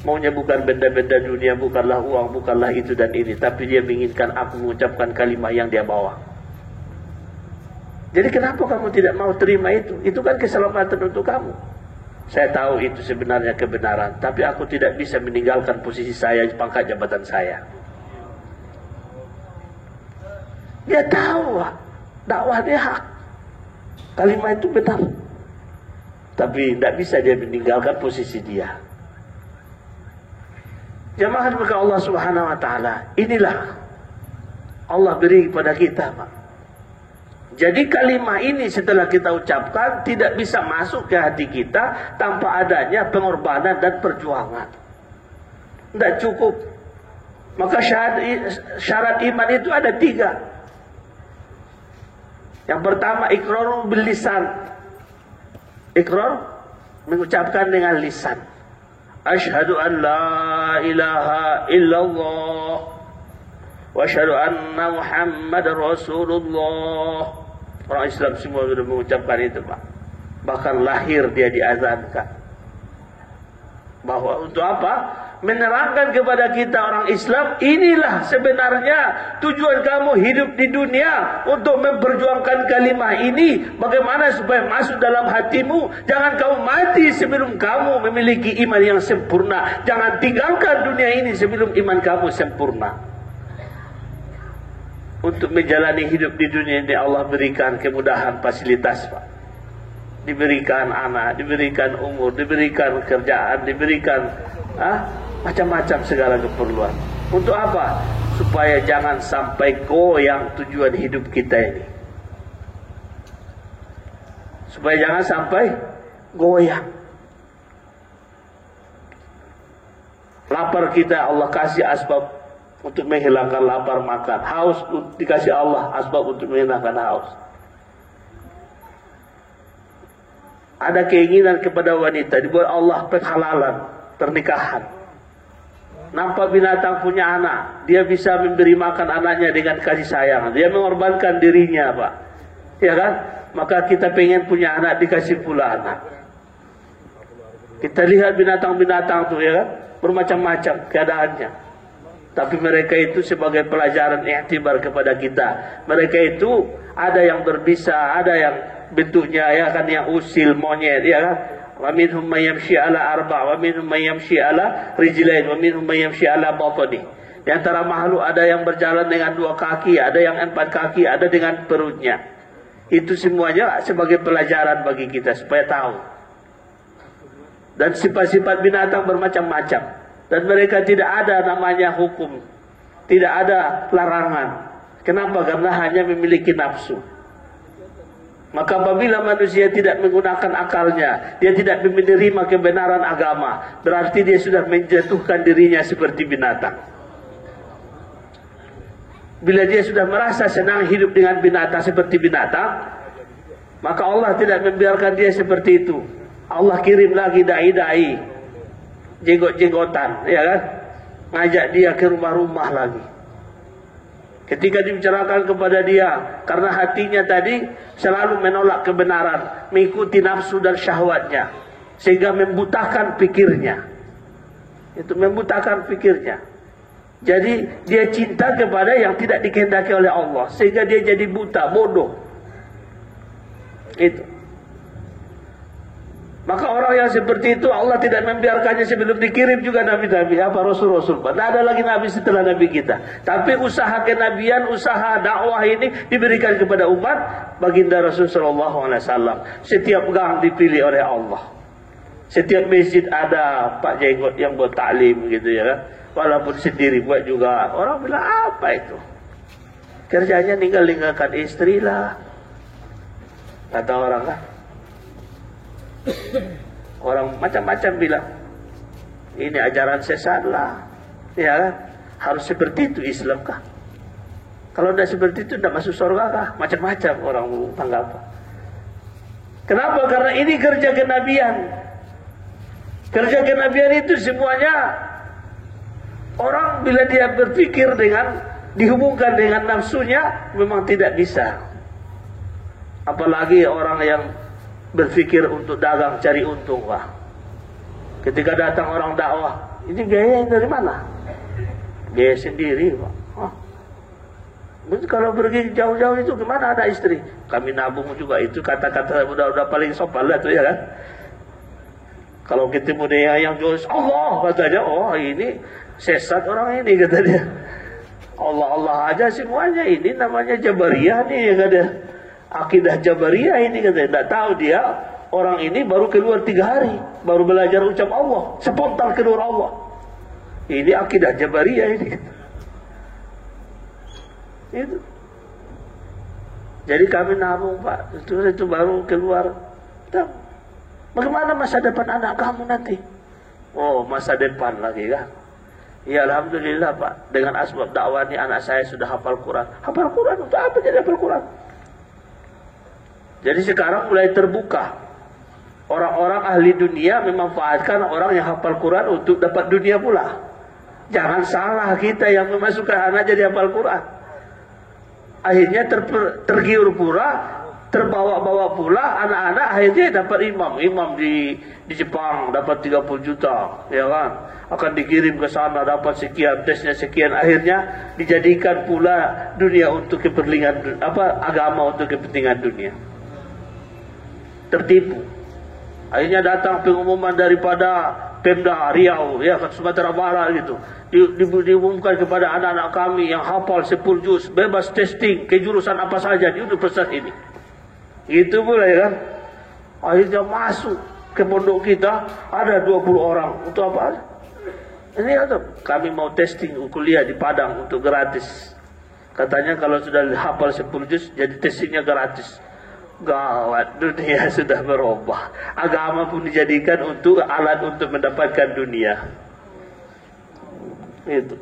Maunya bukan benda-benda dunia, bukanlah uang, bukanlah itu dan ini, tapi dia menginginkan aku mengucapkan kalimat yang dia bawa. Jadi kenapa kamu tidak mau terima itu? Itu kan keselamatan untuk kamu. Saya tahu itu sebenarnya kebenaran, tapi aku tidak bisa meninggalkan posisi saya, pangkat jabatan saya. Dia tahu dakwah dia hak, kalimat itu benar, tapi tidak bisa dia meninggalkan posisi dia. Jamaah maka Allah Subhanahu Wa Taala, inilah Allah beri kepada kita, Pak. Jadi kalimat ini setelah kita ucapkan tidak bisa masuk ke hati kita tanpa adanya pengorbanan dan perjuangan. Tidak cukup. Maka syarat iman itu ada 3. Yang pertama, iqrar bil lisan. Iqrar mengucapkan dengan lisan. Asyhadu an la ilaha illallah wa asyhadu anna Muhammadar Rasulullah. Orang Islam semua sudah mengucapkan itu, Pak. Bahkan lahir dia diazankan. Bahwa untuk apa? Menerangkan kepada kita orang Islam, inilah sebenarnya tujuan kamu hidup di dunia, untuk memperjuangkan kalimat ini. Bagaimana supaya masuk dalam hatimu. Jangan kamu mati sebelum kamu memiliki iman yang sempurna. Jangan tinggalkan dunia ini sebelum iman kamu sempurna. Untuk menjalani hidup di dunia ini Allah berikan kemudahan, fasilitas, Pak. Diberikan anak, diberikan umur, diberikan kerjaan, diberikan macam-macam segala keperluan. Untuk apa? Supaya jangan sampai goyang tujuan hidup kita ini. Supaya jangan sampai goyang. Lapar kita Allah kasih asbab untuk menghilangkan lapar makan. Haus dikasih Allah asbab untuk menghilangkan haus. Ada keinginan kepada wanita, dibuat Allah penghalalan pernikahan. Nampak binatang punya anak, dia bisa memberi makan anaknya dengan kasih sayang. Dia mengorbankan dirinya, Pak. Ya kan? Maka kita pengen punya anak, dikasih pula anak. Kita lihat binatang-binatang tuh, ya kan? Bermacam-macam keadaannya. Tapi mereka itu sebagai pelajaran iktibar kepada kita. Mereka itu ada yang berbisa, ada yang bentuknya ya kan yang usil monyet, ya kan. Wa minhum may yamshi ala arba', wa minhum may yamshi ala rijlain, wa minhum may yamshi ala batni. Di antara makhluk ada yang berjalan dengan 2 kaki, ada yang 4 kaki, ada dengan perutnya. Itu semuanya sebagai pelajaran bagi kita supaya tahu. Dan sifat-sifat binatang bermacam-macam. Dan mereka tidak ada namanya hukum, tidak ada larangan. Kenapa? Karena hanya memiliki nafsu. Maka apabila manusia tidak menggunakan akalnya, dia tidak menerima kebenaran agama, berarti dia sudah menjatuhkan dirinya seperti binatang. Bila dia sudah merasa senang hidup dengan binatang seperti binatang, maka Allah tidak membiarkan dia seperti itu. Allah kirim lagi dai-dai, jenggot-jenggotan, ya kan, ngajak dia ke rumah-rumah lagi. Ketika dibicarakan kepada dia, karena hatinya tadi selalu menolak kebenaran, mengikuti nafsu dan syahwatnya, sehingga membutakan pikirnya. Itu membutakan pikirnya. Jadi dia cinta kepada yang tidak dikehendaki oleh Allah, sehingga dia jadi buta, bodoh. Itu. Maka orang yang seperti itu Allah tidak membiarkannya sebelum dikirim juga nabi-nabi, apa rasul-rasul. Tidak ada lagi nabi setelah nabi kita. Tapi usaha kenabian, usaha dakwah ini diberikan kepada umat baginda Rasul sallallahu alaihi wasallam. Setiap gang dipilih oleh Allah. Setiap masjid ada Pak Jenggot yang buat taklim gitu, ya kan. Walaupun sendiri buat juga. Orang bilang apa itu? Kerjanya ninggalkan istri lah, kata orang kan. Orang macam-macam bilang ini ajaran sesat lah, ya kan? Harus seperti itu Islam kah? Kalau tidak seperti itu tidak masuk surga kah? Macam-macam orang tanggapan. Kenapa? Karena ini kerja kenabian. Kerja kenabian itu semuanya orang bila dia berpikir dengan dihubungkan dengan nafsunya memang tidak bisa. Apalagi orang yang berpikir untuk dagang cari untung, wah. Ketika datang orang dakwah, ini biaya dari mana? Biaya sendiri, Pak. Oh. Kalau pergi jauh-jauh itu gimana ada istri? Kami nabung juga, itu kata-kata udah paling sopan lah tuh ya kan. Kalau ketemu dia yang jual Allah katanya, oh ini sesat orang ini katanya. Allah aja semuanya, ini namanya Jabariyah nih ya kata. Akidah Jabariyah ini katanya. Tidak tahu dia orang ini baru keluar 3 hari, baru belajar ucap Allah, spontan keluar Allah. Ini akidah Jabariyah ini. Itu. Jadi kami nabung Pak, itu baru keluar. Bagaimana masa depan anak kamu nanti? Oh, masa depan lagi kan? Ya alhamdulillah Pak, dengan asbab dakwah ini anak saya sudah hafal Quran. Hafal Quran untuk apa jadi hafal Quran? Jadi sekarang mulai terbuka. Orang-orang ahli dunia memanfaatkan orang yang hafal Quran untuk dapat dunia pula. Jangan salah kita yang memasukkan anak jadi hafal Quran. Akhirnya tergiur pula, terbawa-bawa pula anak-anak akhirnya dapat imam di Jepang dapat 30 juta, ya kan? Akan dikirim ke sana dapat sekian, tesnya sekian, akhirnya dijadikan pula dunia untuk kepentingan agama untuk kepentingan dunia. Tertipu. Akhirnya datang pengumuman daripada Pemda Riau, ya Sumatera Barat gitu. Diumumkan kepada anak-anak kami yang hafal 10 juz, bebas testing ke jurusan apa saja di universitas ini. Itu boleh kan? Akhirnya masuk ke pondok kita ada 20 orang. Untuk apa? Ini atau kami mau testing kuliah di Padang untuk gratis. Katanya kalau sudah hafal 10 juz jadi testingnya gratis. Gawat, dunia sudah berubah. Agama pun dijadikan untuk alat untuk mendapatkan dunia. Itu.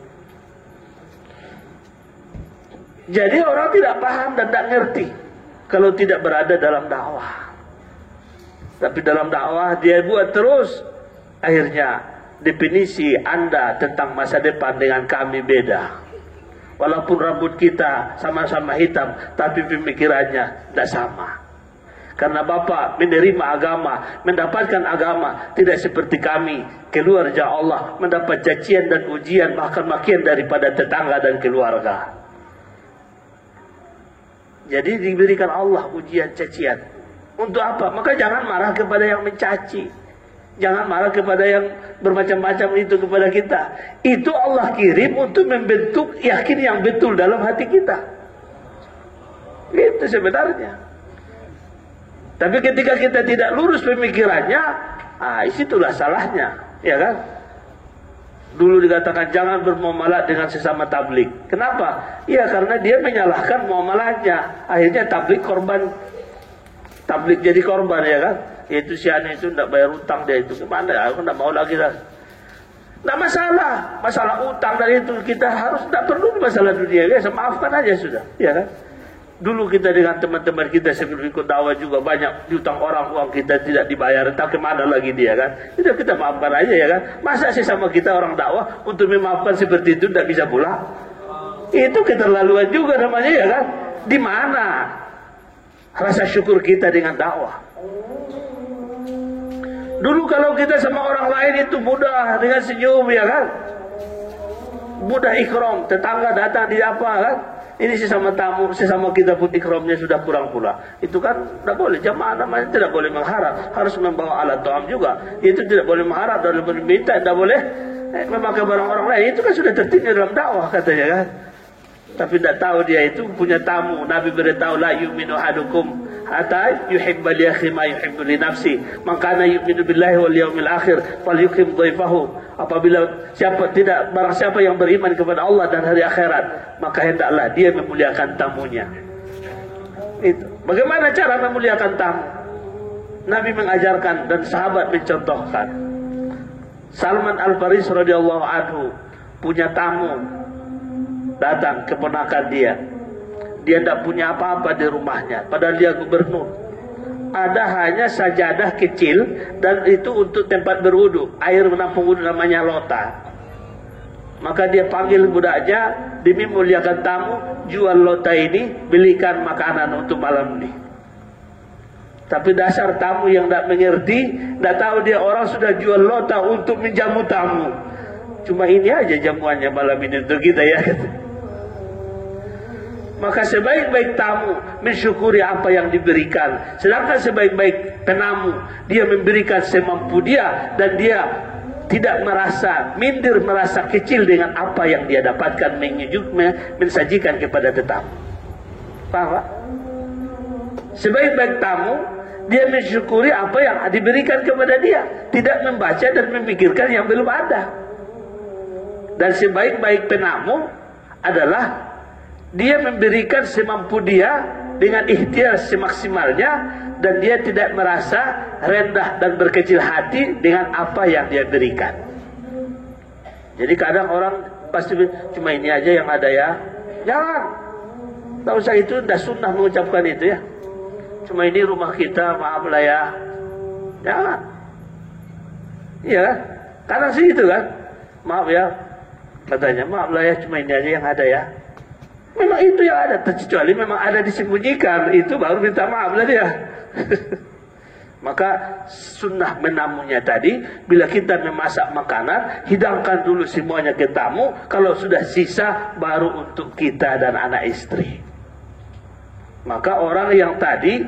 Jadi orang tidak paham dan tidak ngerti kalau tidak berada dalam dakwah. Tapi dalam dakwah dia buat terus. Akhirnya definisi Anda tentang masa depan dengan kami beda. Walaupun rambut kita sama-sama hitam, tapi pemikirannya tidak sama. Karena Bapak menerima agama, mendapatkan agama tidak seperti kami keluar jalan Allah, mendapat cacian dan ujian bahkan makian daripada tetangga dan keluarga. Jadi diberikan Allah ujian cacian. Untuk apa? Maka jangan marah kepada yang mencaci. Jangan marah kepada yang bermacam-macam itu kepada kita. Itu Allah kirim untuk membentuk yakin yang betul dalam hati kita. Itu sebenarnya. Tapi ketika kita tidak lurus pemikirannya, disitulah salahnya, ya kan? Dulu dikatakan jangan bermuamalah dengan sesama tablik. Kenapa? Ya karena dia menyalahkan muamalahnya. Akhirnya tablik korban, tablik jadi korban, ya kan? Yaitu si aneh itu tidak bayar utang dia itu gimana? Aku tidak mau lagi lah. Tidak masalah, masalah utang dari itu kita harus tidak perlu masalah dunia. Ya, maafkan aja sudah, ya kan? Dulu kita dengan teman-teman kita sebelum ikut dakwah juga banyak diutang orang, uang kita tidak dibayar, entah kemana lagi dia kan. Itu kita maafkan aja ya kan. Masa sesama kita orang dakwah untuk memaafkan seperti itu tidak bisa pula? Itu keterlaluan juga namanya ya kan. Di mana rasa syukur kita dengan dakwah? Dulu kalau kita sama orang lain itu mudah dengan senyum ya kan. Mudah ikram, tetangga datang di apa kan. Ini sesama tamu, sesama kita pun ikramnya sudah kurang pula. Itu kan tidak boleh. Jamaah namanya tidak boleh mengharap. Harus membawa alat ta'am juga. Itu tidak boleh mengharap dan meminta. Tidak boleh memakai barang orang lain. Itu kan sudah tertib dalam dakwah katanya kan. Tapi tidak tahu dia itu punya tamu. Nabi beritahu la yu'minu ahadukum hatta yuhibba li akhi ma yuhibbu li nafsi. Man kana yu'minu billahi wal yawmil akhir falyukrim dhaifahu. Apabila barang siapa yang beriman kepada Allah dan hari akhirat, maka hendaklah dia memuliakan tamunya. Itu. Bagaimana cara memuliakan tamu? Nabi mengajarkan dan sahabat mencontohkan. Salman Al-Farisi radhiyallahu anhu punya tamu, datang keponakan dia. Dia tidak punya apa-apa di rumahnya, padahal dia gubernur. Ada hanya sajadah kecil, dan itu untuk tempat berwudu, air menampung wudu, namanya lota. Maka dia panggil budaknya, demi muliakan tamu, jual lota ini, belikan makanan untuk malam ini. Tapi dasar tamu yang tidak mengerti, tidak tahu dia orang sudah jual lota untuk menjamu tamu. Cuma ini aja jamuannya malam ini untuk kita ya. Maka sebaik-baik tamu mensyukuri apa yang diberikan. Sedangkan sebaik-baik penamu, dia memberikan semampu dia, dan dia tidak merasa minder, merasa kecil dengan apa yang dia dapatkan, mensajikan kepada tetamu. Paham Pak? Sebaik-baik tamu, dia mensyukuri apa yang diberikan kepada dia, tidak membaca dan memikirkan yang belum ada. Dan sebaik-baik penamu adalah dia memberikan semampu dia dengan ikhtiar semaksimalnya, dan dia tidak merasa rendah dan berkecil hati dengan apa yang dia berikan. Jadi kadang orang pasti cuma ini aja yang ada ya. Jangan. Tak usah, itu dah sunnah mengucapkan itu ya. Cuma ini rumah kita, maaflah ya. Jangan. Iya, kadang sih itu kan. Maaf ya. Katanya maaflah ya, cuma ini aja yang ada ya. Memang itu yang ada, kecuali memang ada disembunyikan, itu baru minta maaf lah dia. Maka sunnah menamunya tadi, bila kita memasak makanan, hidangkan dulu semuanya ke tamu. Kalau sudah sisa, baru untuk kita dan anak istri. Maka orang yang tadi,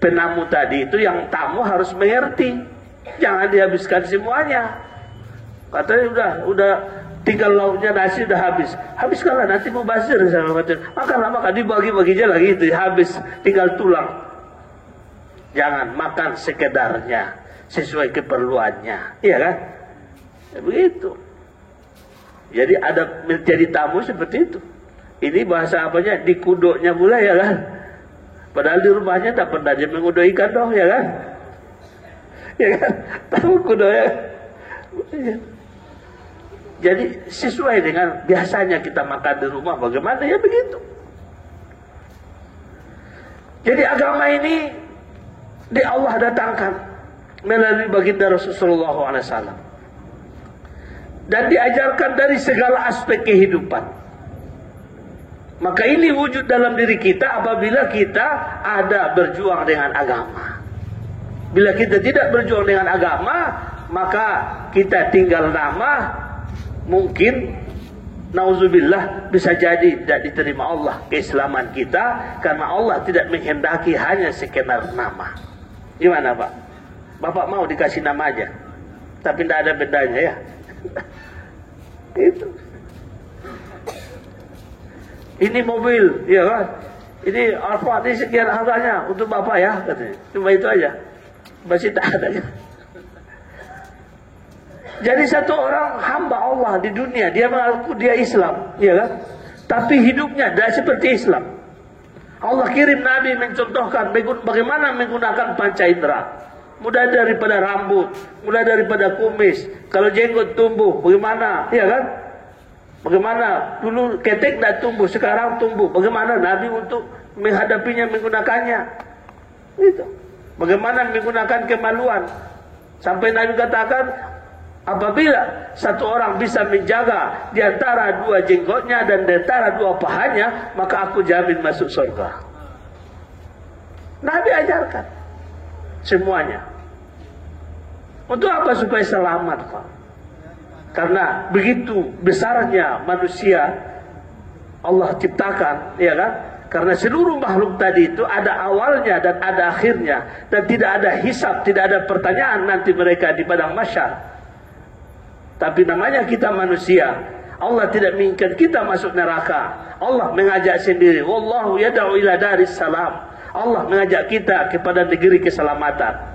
penamu tadi itu, yang tamu harus mengerti, jangan dihabiskan semuanya. Katanya udah tinggal lauknya, nasi udah habis. Habiskanlah, nanti mau basir sama macam. Makan dibagi-bagi aja lagi itu, habis tinggal tulang. Jangan makan sekedarnya, sesuai keperluannya, iya kan? Ya, begitu. Jadi ada menjadi tamu seperti itu. Ini bahasa apanya? Dikudoknya pula ya kan? Padahal di rumahnya tak pernah dia mengudok ikan doh ya kan? Ya kan? Tahu kudok ya? Jadi sesuai dengan biasanya kita makan di rumah, bagaimana ya begitu. Jadi agama ini di Allah datangkan melalui baginda Rasulullah SAW, dan diajarkan dari segala aspek kehidupan. Maka ini wujud dalam diri kita apabila kita ada berjuang dengan agama. Bila kita tidak berjuang dengan agama, maka kita tinggal nama. Mungkin nauzubillah bisa jadi tidak diterima Allah keislaman kita, karena Allah tidak menghendaki hanya sekedar nama. Gimana Pak? Bapak mau dikasih nama aja, tapi tidak ada bedanya ya. Itu. Ini mobil, ya kan? Ini Alfa, ini sekian harganya untuk Bapak ya, katanya. Cuma itu aja. Masih tak ada ya. Jadi satu orang hamba Allah di dunia, dia mengaku dia Islam, ya kan? Tapi hidupnya tidak seperti Islam. Allah kirim Nabi mencontohkan bagaimana menggunakan panca indera. Mulai daripada rambut, mulai daripada kumis. Kalau jenggot tumbuh, bagaimana? Ya kan? Bagaimana? Dulu ketek tidak tumbuh, sekarang tumbuh. Bagaimana Nabi untuk menghadapinya, menggunakannya? Itu. Bagaimana menggunakan kemaluan? Sampai Nabi katakan, apabila satu orang bisa menjaga di antara dua jenggotnya dan di antara dua pahanya, maka aku jamin masuk surga. Nabi ajarkan semuanya. Untuk apa? Supaya selamat Pak. Karena begitu besarnya manusia Allah ciptakan, ya kan? Karena seluruh makhluk tadi itu ada awalnya dan ada akhirnya, dan tidak ada hisab, tidak ada pertanyaan nanti mereka di padang mahsyar. Tapi namanya kita manusia, Allah tidak menginginkan kita masuk neraka. Allah mengajak sendiri. Wallahu yad'u ila daris salam. Allah mengajak kita kepada negeri keselamatan.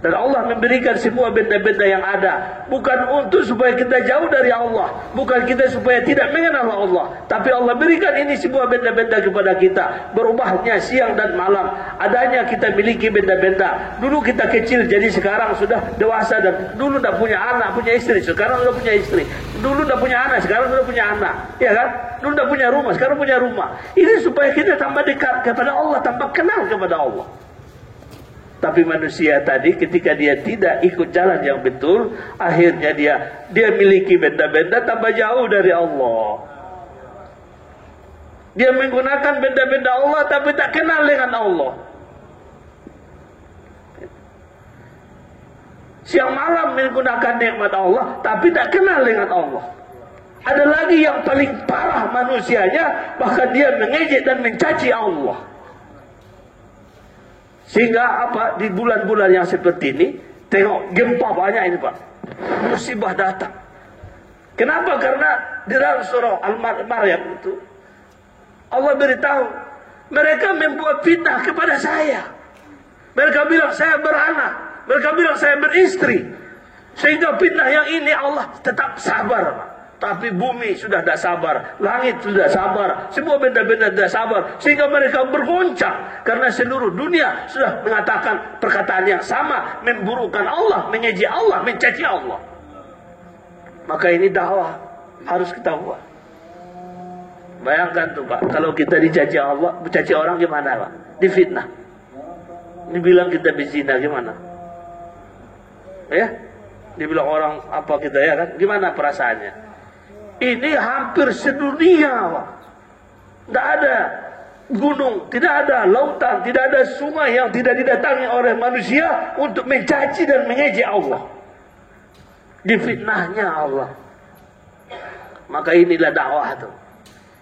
Dan Allah memberikan semua benda-benda yang ada bukan untuk supaya kita jauh dari Allah, bukan kita supaya tidak mengenal Allah, tapi Allah berikan ini semua benda-benda kepada kita, berubahnya siang dan malam. Adanya kita miliki benda-benda. Dulu kita kecil, jadi sekarang sudah dewasa, dan dulu tidak punya anak, punya istri, sekarang sudah punya istri. Dulu tidak punya anak, sekarang sudah punya anak, ya kan? Dulu tidak punya rumah, sekarang punya rumah. Ini supaya kita tambah dekat kepada Allah, tambah kenal kepada Allah. Tapi manusia tadi ketika dia tidak ikut jalan yang betul, akhirnya dia miliki benda-benda tambah jauh dari Allah. Dia menggunakan benda-benda Allah tapi tak kenal dengan Allah. Siang malam menggunakan nikmat Allah tapi tak kenal dengan Allah. Ada lagi yang paling parah manusianya, bahkan dia mengejek dan mencaci Allah. Sehingga apa, di bulan-bulan yang seperti ini, tengok gempa banyak ini Pak, musibah datang. Kenapa? Karena di dalam surah Al-Maryam itu Allah beritahu, mereka membuat fitnah kepada saya. Mereka bilang saya beranak, mereka bilang saya beristri. Sehingga fitnah yang ini Allah tetap sabar Pak. Tapi bumi sudah tidak sabar, langit sudah sabar, semua benda-benda tidak sabar, sehingga mereka bergoncang karena seluruh dunia sudah mengatakan perkataan yang sama, memburukkan Allah, mengejek Allah, mencaci Allah. Maka ini dakwah harus kita buat. Bayangkan tuh Pak, kalau kita dicaci Allah, mencaci orang gimana Pak? Difitnah, dibilang kita berzina gimana? Ya, dibilang orang apa kita ya kan? Gimana perasaannya? Ini hampir sedunia Pak. Tidak ada gunung, tidak ada lautan, tidak ada sungai yang tidak didatangi oleh manusia untuk mencaci dan mengejek Allah. Difitnahnya Allah. Maka inilah dakwah itu.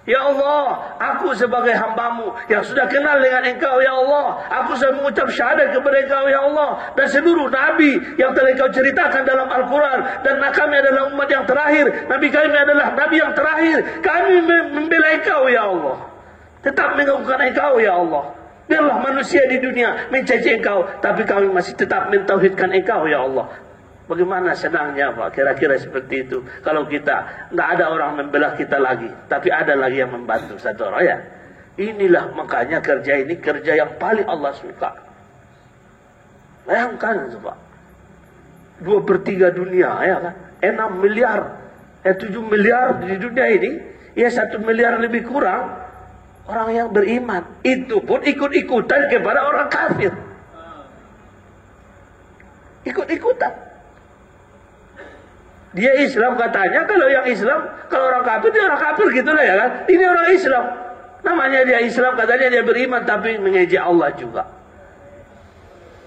Ya Allah, aku sebagai hambamu yang sudah kenal dengan Engkau, ya Allah, aku sudah mengucap syahadat kepada Engkau, ya Allah, dan seluruh Nabi yang telah Engkau ceritakan dalam Al-Quran, dan kami adalah umat yang terakhir, Nabi kami adalah Nabi yang terakhir. Kami membela Engkau, ya Allah, tetap mengagungkan Engkau, ya Allah. Biarlah manusia di dunia mencaci Engkau, tapi kami masih tetap mentauhidkan Engkau, ya Allah. Bagaimana senangnya Pak, kira-kira seperti itu. Kalau kita tidak ada orang membelah kita lagi, tapi ada lagi yang membantu satu orang ya. Inilah makanya kerja ini kerja yang paling Allah suka. Bayangkan Pak, 2/3 dunia ya kan, 6 miliar, 7 miliar di dunia ini, ya 1 miliar lebih kurang orang yang beriman. Itu pun ikut-ikutan kepada orang kafir. Ikut-ikutan. Dia Islam katanya, kalau yang Islam, kalau orang kafir dia orang kafir gitu lah ya kan. Ini orang Islam, namanya dia Islam, katanya dia beriman tapi mengejek Allah juga.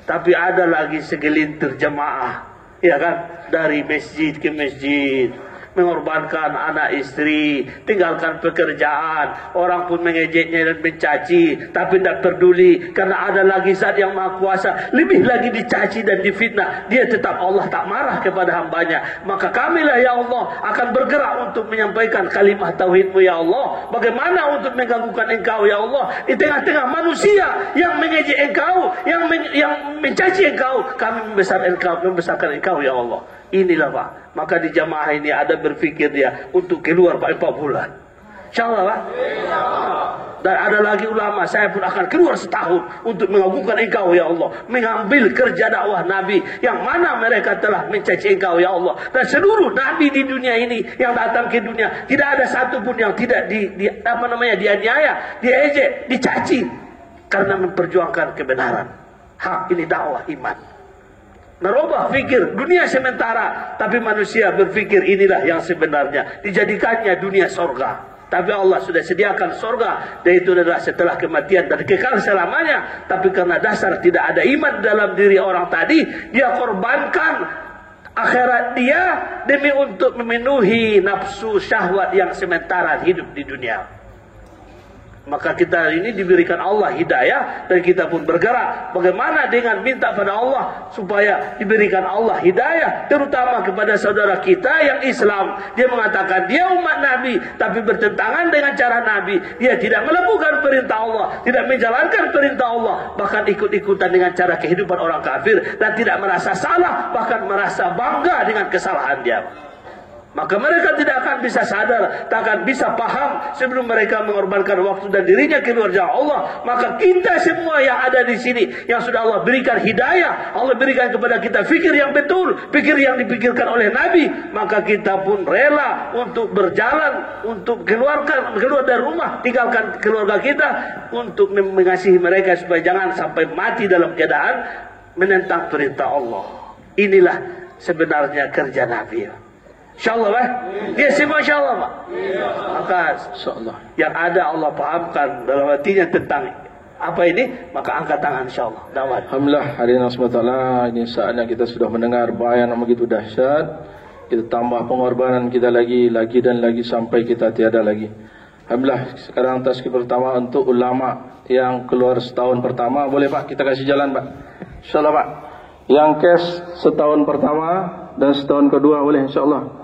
Tapi ada lagi segelintir jemaah, ya kan, dari masjid ke masjid, mengorbankan anak istri, tinggalkan pekerjaan, orang pun mengejeknya dan mencaci, tapi tidak peduli karena ada lagi Zat yang Maha Kuasa, lebih lagi dicaci dan difitnah, dia tetap Allah tak marah kepada hambanya. Maka kamilah ya Allah akan bergerak untuk menyampaikan kalimah tauhid-Mu ya Allah. Bagaimana untuk mengganggukan Engkau ya Allah di tengah-tengah manusia yang mengejek Engkau, yang mencaci Engkau, kami membesarkan Engkau ya Allah. Inilah Pak. Maka di jamaah ini ada berpikir dia untuk keluar Pak 4 bulan. InsyaAllah Pak. Dan ada lagi ulama, saya pun akan keluar setahun untuk mengagungkan Engkau ya Allah. Mengambil kerja dakwah Nabi yang mana mereka telah mencaci Engkau ya Allah. Dan seluruh Nabi di dunia ini yang datang ke dunia, tidak ada satu pun yang tidak dianiaya, diejek, dicaci karena memperjuangkan kebenaran. Hak ini dakwah iman. Merubah fikir dunia sementara, tapi manusia berfikir inilah yang sebenarnya, dijadikannya dunia sorga. Tapi Allah sudah sediakan sorga, dan itu adalah setelah kematian dan kekal selamanya. Tapi karena dasar tidak ada iman dalam diri orang tadi, dia korbankan akhirat dia demi untuk memenuhi nafsu syahwat yang sementara hidup di dunia. Maka kita ini diberikan Allah hidayah dan kita pun bergerak. Bagaimana dengan minta pada Allah supaya diberikan Allah hidayah, terutama kepada saudara kita yang Islam. Dia mengatakan dia umat Nabi, tapi bertentangan dengan cara Nabi. Dia tidak melakukan perintah Allah, tidak menjalankan perintah Allah, bahkan ikut-ikutan dengan cara kehidupan orang kafir dan tidak merasa salah, bahkan merasa bangga dengan kesalahan dia. Maka mereka tidak akan bisa sadar, tak akan bisa paham sebelum mereka mengorbankan waktu dan dirinya keluar jalan Allah. Maka kita semua yang ada di sini, yang sudah Allah berikan hidayah, Allah berikan kepada kita fikir yang betul, fikir yang dipikirkan oleh Nabi, maka kita pun rela untuk berjalan, untuk keluar dari rumah, tinggalkan keluarga kita, untuk mengasihi mereka supaya jangan sampai mati dalam keadaan menentang perintah Allah. Inilah sebenarnya kerja Nabi. InsyaAllah Pak. Dia semua insyaAllah Pak. Maka insyaAllah yang ada Allah pahamkan dalam hatinya tentang apa ini, maka angkat tangan insyaAllah. Dawat. Alhamdulillah, hadirin Allah, ini saatnya kita sudah mendengar bayan yang begitu dahsyat. Kita tambah pengorbanan kita lagi dan lagi sampai kita tiada lagi. Alhamdulillah, sekarang tasbih pertama untuk ulama yang keluar setahun pertama. Boleh Pak, kita kasih jalan Pak. InsyaAllah Pak. Yang cash setahun pertama dan setahun kedua boleh insyaAllah.